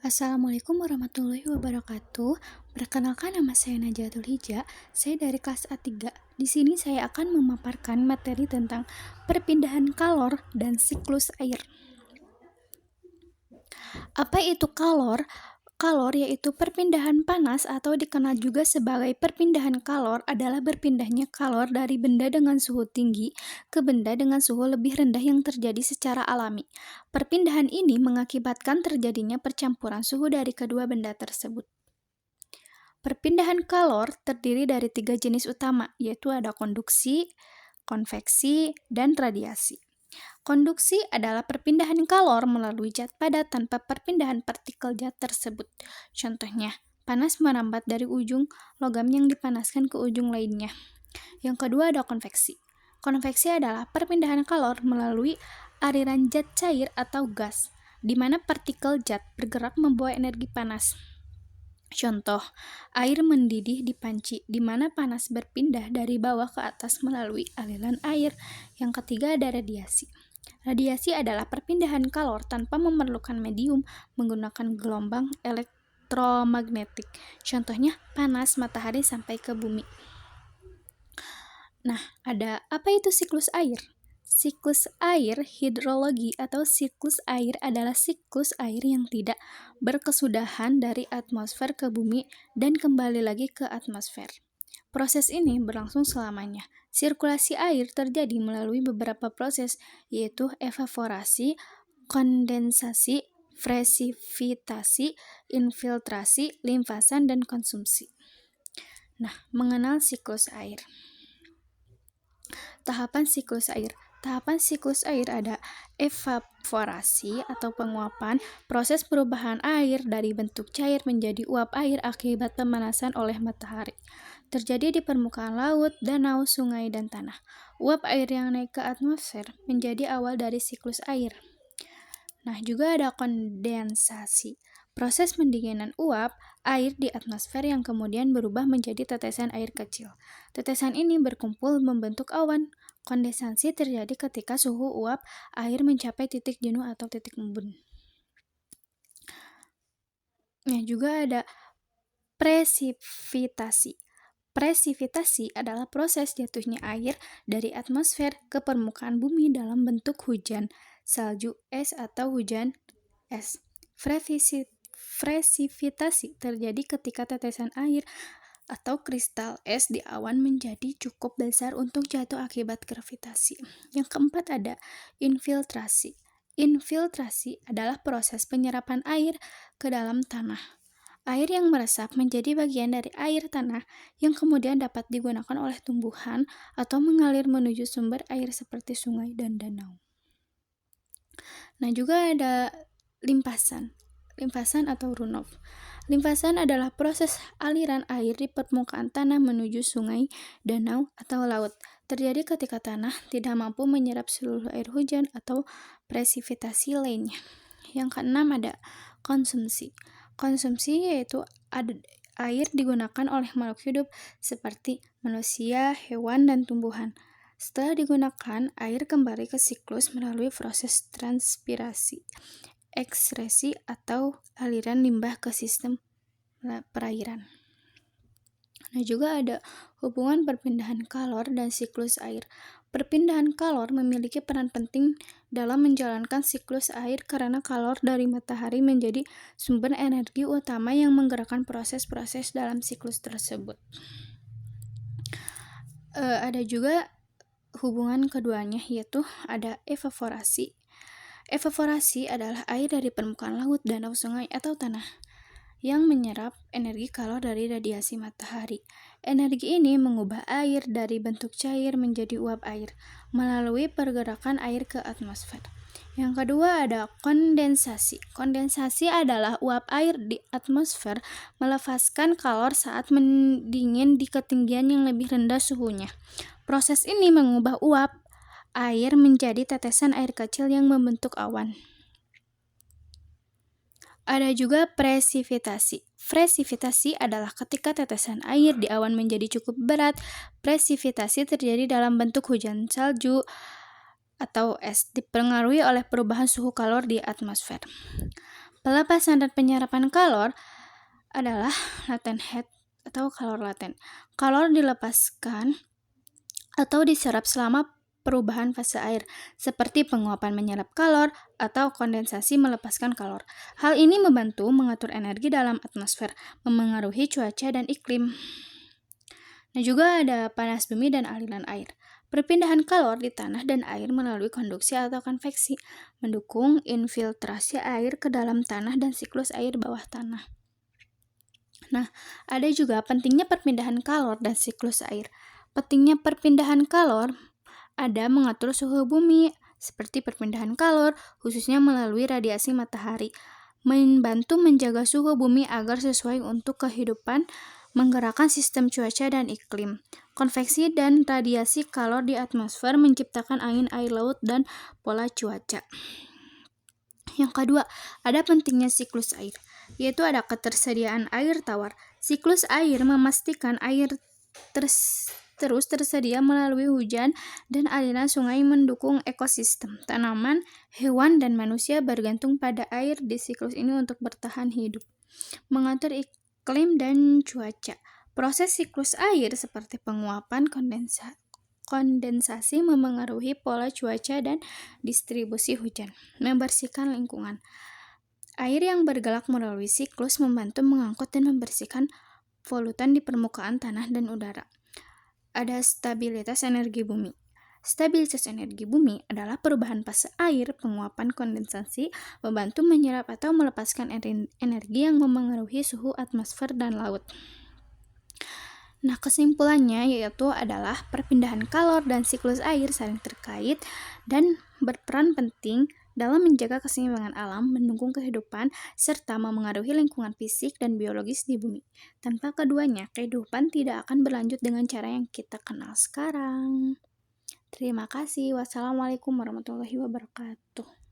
Assalamualaikum warahmatullahi wabarakatuh. Perkenalkan, nama saya Najatul Hija. Saya dari kelas A3. Di sini saya akan memaparkan materi tentang perpindahan kalor dan siklus air. Apa itu kalor? Kalor yaitu perpindahan panas atau dikenal juga sebagai perpindahan kalor adalah berpindahnya kalor dari benda dengan suhu tinggi ke benda dengan suhu lebih rendah yang terjadi secara alami. Perpindahan ini mengakibatkan terjadinya percampuran suhu dari kedua benda tersebut. Perpindahan kalor terdiri dari 3 jenis utama, yaitu ada konduksi, konveksi, dan radiasi. Konduksi adalah perpindahan kalor melalui zat padat tanpa perpindahan partikel zat tersebut. Contohnya, panas merambat dari ujung logam yang dipanaskan ke ujung lainnya. Yang kedua ada konveksi. Konveksi adalah perpindahan kalor melalui aliran zat cair atau gas, di mana partikel zat bergerak membawa energi panas. Contoh, air mendidih di panci, di mana panas berpindah dari bawah ke atas melalui aliran air. Yang ketiga ada radiasi. Radiasi adalah perpindahan kalor tanpa memerlukan medium menggunakan gelombang elektromagnetik. Contohnya, panas matahari sampai ke bumi. Nah, ada apa itu siklus air? Siklus air hidrologi atau siklus air adalah siklus air yang tidak berkesudahan dari atmosfer ke bumi dan kembali lagi ke atmosfer. Proses ini berlangsung selamanya. Sirkulasi air terjadi melalui beberapa proses, yaitu evaporasi, kondensasi, presipitasi, infiltrasi, limpasan, dan konsumsi. Nah, mengenal siklus air. Tahapan siklus air. Tahapan siklus air ada evaporasi atau penguapan, proses perubahan air dari bentuk cair menjadi uap air akibat pemanasan oleh matahari. Terjadi di permukaan laut, danau, sungai, dan tanah. Uap air yang naik ke atmosfer menjadi awal dari siklus air. Nah, juga ada kondensasi. Proses pendinginan uap air di atmosfer yang kemudian berubah menjadi tetesan air kecil. Tetesan ini berkumpul membentuk awan. Kondensasi terjadi ketika suhu uap air mencapai titik jenuh atau titik embun. Nah, juga ada presipitasi. Presipitasi adalah proses jatuhnya air dari atmosfer ke permukaan bumi dalam bentuk hujan, salju, es, atau hujan es. Presipitasi terjadi ketika tetesan air atau kristal es di awan menjadi cukup besar untuk jatuh akibat gravitasi. Yang keempat ada infiltrasi. Infiltrasi adalah proses penyerapan air ke dalam tanah. Air yang meresap menjadi bagian dari air tanah yang kemudian dapat digunakan oleh tumbuhan atau mengalir menuju sumber air seperti sungai dan danau. Nah, juga ada limpasan. Limpasan atau runoff. Limpasan adalah proses aliran air di permukaan tanah menuju sungai, danau, atau laut. Terjadi ketika tanah tidak mampu menyerap seluruh air hujan atau presipitasi lainnya. Yang keenam ada konsumsi. Konsumsi yaitu air digunakan oleh makhluk hidup seperti manusia, hewan, dan tumbuhan. Setelah digunakan, air kembali ke siklus melalui proses transpirasi, ekskresi, atau aliran limbah ke sistem perairan. Nah, juga ada hubungan perpindahan kalor dan siklus air. Perpindahan kalor memiliki peran penting dalam menjalankan siklus air karena kalor dari matahari menjadi sumber energi utama yang menggerakkan proses-proses dalam siklus tersebut. Ada juga hubungan keduanya, yaitu ada evaporasi. Evaporasi adalah air dari permukaan laut, danau, sungai, atau tanah yang menyerap energi kalor dari radiasi matahari. Energi ini mengubah air dari bentuk cair menjadi uap air melalui pergerakan air ke atmosfer. Yang kedua ada kondensasi. Kondensasi adalah uap air di atmosfer melepaskan kalor saat mendingin di ketinggian yang lebih rendah suhunya. Proses ini mengubah uap air menjadi tetesan air kecil yang membentuk awan. Ada juga presipitasi. Presipitasi adalah ketika tetesan air di awan menjadi cukup berat. Presipitasi terjadi dalam bentuk hujan salju atau es, dipengaruhi oleh perubahan suhu kalor di atmosfer. Pelepasan dan penyerapan kalor adalah latent heat atau kalor laten. Kalor dilepaskan atau diserap selama perubahan fase air, seperti penguapan menyerap kalor atau kondensasi melepaskan kalor. Hal ini membantu mengatur energi dalam atmosfer, memengaruhi cuaca dan iklim. Nah, juga ada panas bumi dan aliran air. Perpindahan kalor di tanah dan air melalui konduksi atau konveksi, mendukung infiltrasi air ke dalam tanah dan siklus air bawah tanah. Nah, ada juga pentingnya perpindahan kalor dan siklus air. Pentingnya perpindahan kalor ada mengatur suhu bumi, seperti perpindahan kalor, khususnya melalui radiasi matahari, membantu menjaga suhu bumi agar sesuai untuk kehidupan, menggerakkan sistem cuaca dan iklim. Konveksi dan radiasi kalor di atmosfer menciptakan angin, air laut, dan pola cuaca. Yang kedua, ada pentingnya siklus air, yaitu ada ketersediaan air tawar. Siklus air memastikan air terus tersedia melalui hujan dan aliran sungai, mendukung ekosistem. Tanaman, hewan, dan manusia bergantung pada air di siklus ini untuk bertahan hidup. Mengatur iklim dan cuaca. Proses siklus air seperti penguapan, kondensasi memengaruhi pola cuaca dan distribusi hujan. Membersihkan lingkungan. Air yang bergerak melalui siklus membantu mengangkut dan membersihkan polutan di permukaan tanah dan udara. Ada stabilitas energi bumi. Stabilitas energi bumi adalah perubahan fase air, penguapan, kondensasi, membantu menyerap atau melepaskan energi yang memengaruhi suhu atmosfer dan laut. Nah, kesimpulannya yaitu adalah perpindahan kalor dan siklus air saling terkait dan berperan penting dalam menjaga keseimbangan alam, mendukung kehidupan, serta memengaruhi lingkungan fisik dan biologis di bumi. Tanpa keduanya, kehidupan tidak akan berlanjut dengan cara yang kita kenal sekarang. Terima kasih. Wassalamualaikum warahmatullahi wabarakatuh.